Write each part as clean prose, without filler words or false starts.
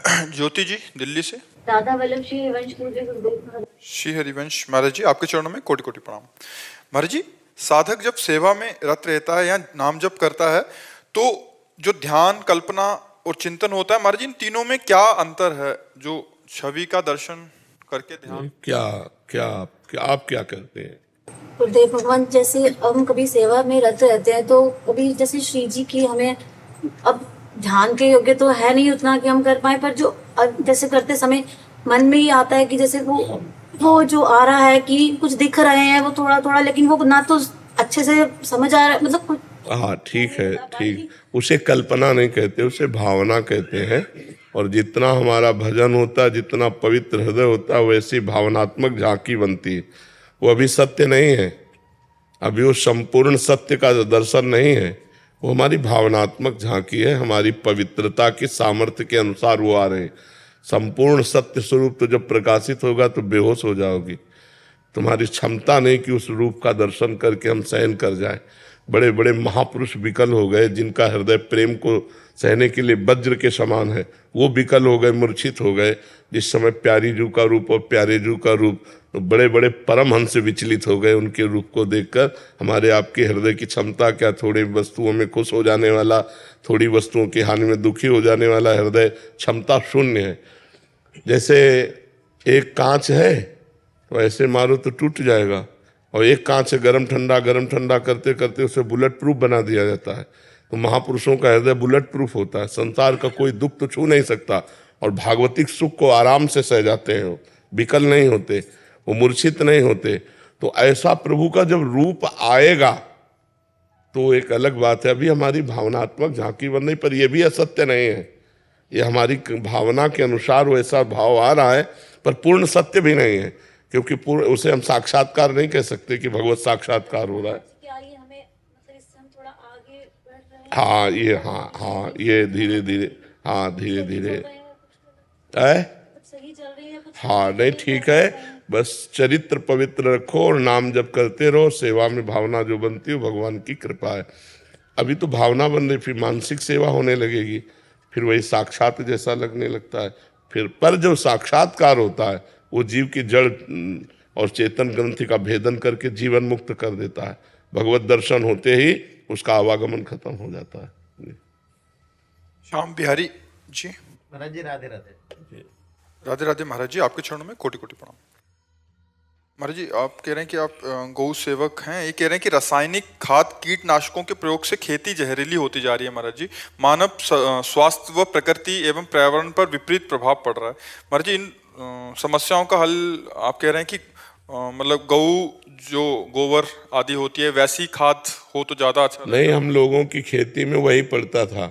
ज्योति जी दिल्ली से। दादा वल्लभ श्री हरिवंश पूज्य गुरुदेव महाराज। श्री हरिवंश महाराज जी, आपके चरणों में कोटि कोटि प्रणाम। महाराज जी, साधक जब सेवा में रत रहता है या नाम जप करता है तो जो ध्यान, कल्पना और चिंतन होता है, महाराज जी इन तीनों में क्या अंतर है? जो छवि का दर्शन करके ध्यान क्या क्या आप क्या करते हैं? गुरुदेव भगवान, जैसे हम कभी सेवा में रत रहते हैं तो कभी जैसे श्री जी की हमें अब ध्यान के योग्य तो है नहीं उतना कि हम कर पाए, पर जो जैसे करते समय मन में ही आता है कि जैसे वो जो आ रहा है कि कुछ दिख रहे हैं वो थोड़ा थोड़ा, लेकिन वो ना तो अच्छे से समझ आ रहा है, मतलब कुछ। हाँ ठीक है, ठीक। उसे कल्पना नहीं कहते, उसे भावना कहते हैं। और जितना हमारा भजन होता है, जितना पवित्र हृदय होता है, वैसी भावनात्मक झांकी बनती है। वो अभी सत्य नहीं है, अभी वो संपूर्ण सत्य का दर्शन नहीं है, वो हमारी भावनात्मक झांकी है। हमारी पवित्रता के सामर्थ्य के अनुसार वो आ रहे हैं। संपूर्ण सत्य स्वरूप तो जब प्रकाशित होगा तो बेहोश हो जाओगी। तुम्हारी क्षमता नहीं कि उस रूप का दर्शन करके हम सहन कर जाए। बड़े बड़े महापुरुष विकल हो गए, जिनका हृदय प्रेम को सहने के लिए वज्र के समान है, वो विकल हो गए, मूर्छित हो गए। जिस समय प्यारी जू का रूप और प्यारे जू का रूप, तो बड़े बड़े परमहंस विचलित हो गए उनके रूप को देखकर। हमारे आपके हृदय की क्षमता क्या, थोड़ी वस्तुओं में खुश हो जाने वाला, थोड़ी वस्तुओं की हानि में दुखी हो जाने वाला हृदय क्षमता शून्य है। जैसे एक कांच है तो ऐसे मारो तो टूट जाएगा, और एक कांच से गरम ठंडा करते करते उसे बुलेट प्रूफ बना दिया जाता है। तो महापुरुषों का हृदय बुलेट प्रूफ होता है, संसार का कोई दुख तो छू नहीं सकता, और भागवतिक सुख को आराम से सह जाते हैं। वो विकल नहीं होते, वो मूर्छित नहीं होते। तो ऐसा प्रभु का जब रूप आएगा तो एक अलग बात है। अभी हमारी भावनात्मक झांकी बन रही, पर यह भी असत्य नहीं है। ये हमारी भावना के अनुसार वैसा भाव आ रहा है, पर पूर्ण सत्य भी नहीं है, क्योंकि पूर्ण उसे हम साक्षात्कार नहीं कह सकते कि भगवत साक्षात्कार हो रहा है। क्या ये हमें मतलब इससे हम थोड़ा आगे बढ़ रहे हैं? हाँ, ये धीरे धीरे, हाँ धीरे धीरे है। सही चल रही है कुछ? हाँ नहीं, ठीक है। बस चरित्र पवित्र रखो और नाम जप करते रहो। सेवा में भावना जो बनती है भगवान की कृपा है। अभी तो भावना बन रही, फिर मानसिक सेवा होने लगेगी, फिर वही साक्षात जैसा लगने लगता है। फिर पर जो साक्षात्कार होता है वो जीव की जड़ और चेतन ग्रंथि का भेदन करके जीवन मुक्त कर देता है। भगवत दर्शन होते ही उसका आवागमन खत्म हो जाता है। श्याम बिहारी जी। महाराज जी राधे राधे। राधे राधे महाराज जी, आपके चरणों में कोटि कोटि प्रणाम। महाराज जी, आप कह रहे हैं कि आप गौ सेवक हैं। ये कह रहे हैं कि रासायनिक खाद कीटनाशकों के प्रयोग से खेती जहरीली होती जा रही है। महाराज जी, मानव स्वास्थ्य व प्रकृति एवं पर्यावरण पर विपरीत प्रभाव पड़ रहा है। महाराज जी, इन समस्याओं का हल आप कह रहे हैं कि मतलब गौ जो गोबर आदि होती है वैसी खाद हो तो ज्यादा अच्छा नहीं, हम लोगों की खेती में वही पड़ता था,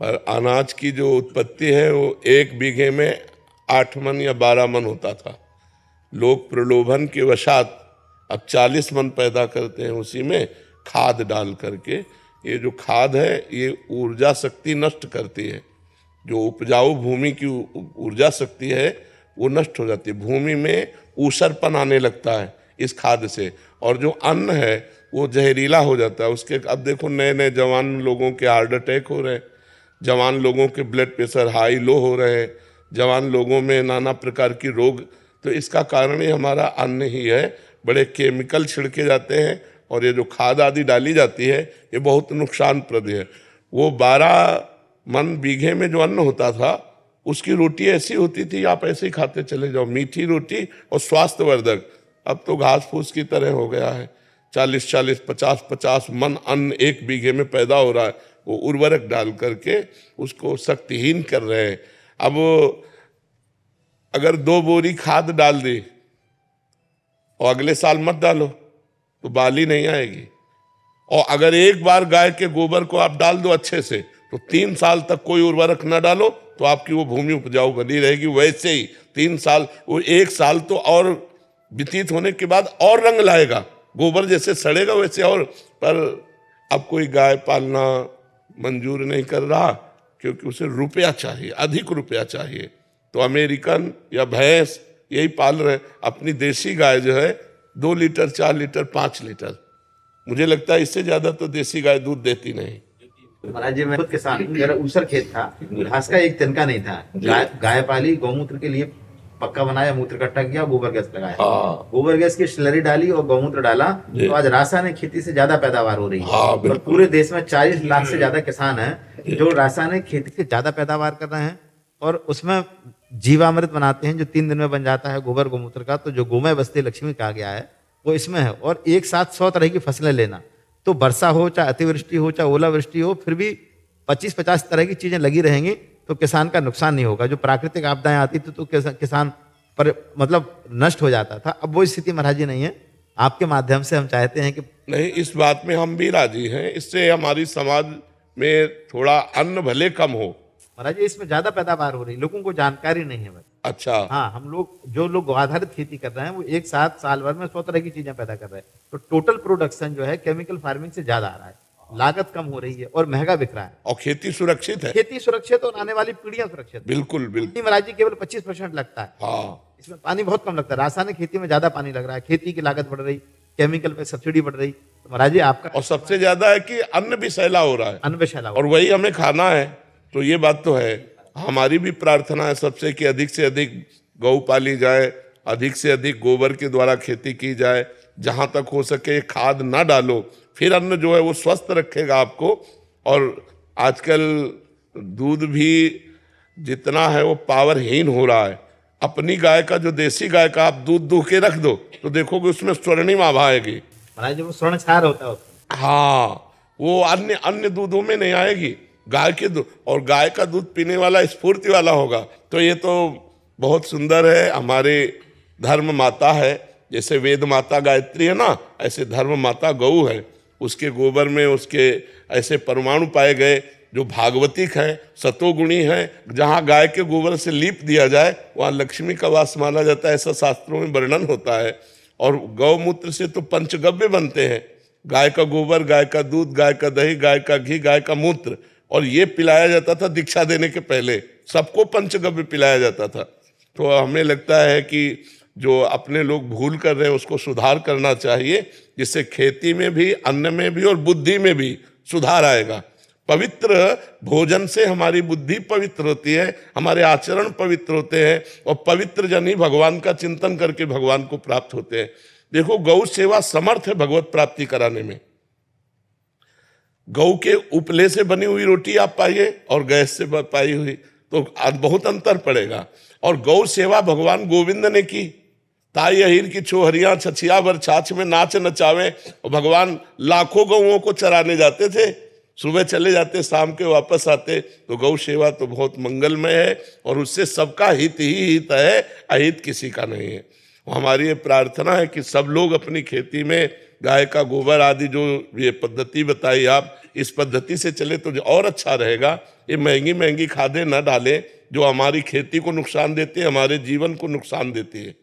पर अनाज की जो उत्पत्ति है वो 1 बीघे में 8 मन या 12 मन होता था। लोग प्रलोभन के वशात अब 40 मन पैदा करते हैं, उसी में खाद डाल करके। ये जो खाद है ये ऊर्जा शक्ति नष्ट करती है। जो उपजाऊ भूमि की ऊर्जा शक्ति है वो नष्ट हो जाती है। भूमि में ऊसरपन आने लगता है इस खाद से, और जो अन्न है वो जहरीला हो जाता है उसके। अब देखो, नए नए जवान लोगों के हार्ट अटैक हो रहे हैं, जवान लोगों के ब्लड प्रेशर हाई लो हो रहे हैं, जवान लोगों में नाना प्रकार की रोग। तो इसका कारण ही हमारा अन्न ही है। बड़े केमिकल छिड़के जाते हैं, और ये जो खाद आदि डाली जाती है ये बहुत नुकसानप्रद है। वो 12 मन बीघे में जो अन्न होता था उसकी रोटी ऐसी होती थी, आप ऐसे ही खाते चले जाओ, मीठी रोटी और स्वास्थ्यवर्धक। अब तो घास फूस की तरह हो गया है। 40-40, 50-50 मन अन्न 1 बीघे में पैदा हो रहा है। वो उर्वरक डाल करके उसको शक्तिहीन कर रहे हैं। अब अगर 2 बोरी खाद डाल दी और अगले साल मत डालो तो बाली नहीं आएगी। और अगर एक बार गाय के गोबर को आप डाल दो अच्छे से तो 3 साल तक कोई उर्वरक न डालो तो आपकी वो भूमि उपजाऊ बनी रहेगी। वैसे ही 3 साल, वो 1 साल तो और व्यतीत होने के बाद और रंग लाएगा, गोबर जैसे सड़ेगा वैसे और। पर अब कोई गाय पालना मंजूर नहीं कर रहा, क्योंकि उसे रुपया चाहिए, अधिक रुपया चाहिए। तो अमेरिकन या भैंस यही पाल रहे। अपनी देसी गाय जो है 2 लीटर, 4 लीटर, 5 लीटर, मुझे लगता है इससे ज़्यादा तो देसी गाय दूध देती नहीं। महाराज जी मैं खुद किसान हूँ, मेरा ऊसर खेत था, घास का एक तिनका नहीं था। गाय पाली, गौमूत्र के लिए पक्का बनाया, मूत्र इकट्ठा किया, गोबर गैस लगाया। हाँ गोबर गैस की स्लरी डाली और गौमूत्र डाला, तो आज रासायनिक खेती से ज्यादा पैदावार हो रही है। हाँ, और बिल्कुल। पूरे देश में 40 लाख से ज्यादा किसान हैं जो रासायनिक खेती से ज्यादा पैदावार कर रहे हैं, और उसमें जीवामृत बनाते हैं जो 3 दिन में बन जाता है गोबर गौमूत्र का। तो जो गोमय बस्ती लक्ष्मी कहा गया है वो इसमें है। और एक साथ 100 तरह की फसलें लेना, तो वर्षा हो चाहे अतिवृष्टि हो चाहे ओलावृष्टि हो, फिर भी 25-50 तरह की चीजें लगी रहेंगी, तो किसान का नुकसान नहीं होगा। जो प्राकृतिक आपदाएं आती थी तो किसान पर मतलब नष्ट हो जाता था। अब वो स्थिति महाराज जी नहीं है। आपके माध्यम से हम चाहते हैं कि नहीं, इस बात में हम भी राजी हैं। इससे हमारी समाज में थोड़ा अन्न भले कम हो। महाराज जी इसमें ज्यादा पैदावार हो रही, लोगों को जानकारी नहीं है बस। अच्छा, हाँ, हम लोग जो लोग आधारित खेती कर रहे हैं वो एक साथ साल भर में 100 तरह की चीजें पैदा कर रहे हैं, तो टोटल प्रोडक्शन जो है केमिकल फार्मिंग से ज्यादा आ रहा है, लागत कम हो रही है और महंगा बिक रहा है। और खेती सुरक्षित है। खेती सुरक्षित और आने वाली पीढ़ियां सुरक्षित है। बिल्कुल बिल्कुल। पानी महाराज जी केवल 25% लगता है, हाँ, इसमें पानी बहुत कम लगता है। रासायनिक खेती में ज्यादा पानी लग रहा है, खेती की लागत बढ़ रही, केमिकल पे सब्सिडी बढ़ रही। तो महाराज जी आपका और सबसे ज्यादा है कि अन्न भी सैला हो रहा है अन्न विषैला और वही हमें खाना है। तो ये बात तो है। हमारी भी प्रार्थना है सबसे कि अधिक से अधिक गौ पाली जाए, अधिक से अधिक गोबर के द्वारा खेती की जाए। जहां तक हो सके खाद ना डालो, फिर अन्न जो है वो स्वस्थ रखेगा आपको। और आजकल दूध भी जितना है वो पावरहीन हो रहा है। अपनी गाय का, जो देसी गाय का आप दूध दूह के रख दो तो देखोगे उसमें स्वर्णिम आभा आएगी। महाराज जी वो स्वर्ण क्षार होता है उसमें। हाँ, वो अन्य अन्य दूधों में नहीं आएगी। गाय के दूध, और गाय का दूध पीने वाला स्फूर्ति वाला होगा। तो ये तो बहुत सुंदर है। हमारे धर्म माता है, जैसे वेद माता गायत्री है ना, ऐसे धर्म माता गौ है। उसके गोबर में उसके ऐसे परमाणु पाए गए जो भागवतिक है, सतोगुणी है। जहाँ गाय के गोबर से लीप दिया जाए वहाँ लक्ष्मी का वास माना जाता है, ऐसा शास्त्रों में वर्णन होता है। और गौमूत्र से तो पंचगव्य बनते हैं, गाय का गोबर, गाय का दूध, गाय का दही, गाय का घी, गाय का मूत्र। और ये पिलाया जाता था दीक्षा देने के पहले, सबको पंचगव्य पिलाया जाता था। तो हमें लगता है कि जो अपने लोग भूल कर रहे हैं उसको सुधार करना चाहिए, जिससे खेती में भी, अन्न में भी और बुद्धि में भी सुधार आएगा। पवित्र भोजन से हमारी बुद्धि पवित्र होती है, हमारे आचरण पवित्र होते हैं, और पवित्र जन ही भगवान का चिंतन करके भगवान को प्राप्त होते हैं। देखो, गौ सेवा समर्थ है भगवत प्राप्ति कराने में। गौ के उपले से बनी हुई रोटी आप पाइए और गैस से पाई हुई, तो बहुत अंतर पड़ेगा। और गौ सेवा भगवान गोविंद ने की। ताई अहिर की छोहरियां छछिया भर छाछ में नाच नचावे, और भगवान लाखों गौओं को चराने जाते थे। सुबह चले जाते, शाम के वापस आते। तो गौ सेवा तो बहुत मंगलमय है और उससे सबका हित ही हित है, अहित किसी का नहीं है। हमारी ये प्रार्थना है कि सब लोग अपनी खेती में गाय का गोबर आदि जो ये पद्धति बताई आप, इस पद्धति से चले तो और अच्छा रहेगा। ये महंगी महंगी खादें न डालें जो हमारी खेती को नुकसान देती है, हमारे जीवन को नुकसान देती है।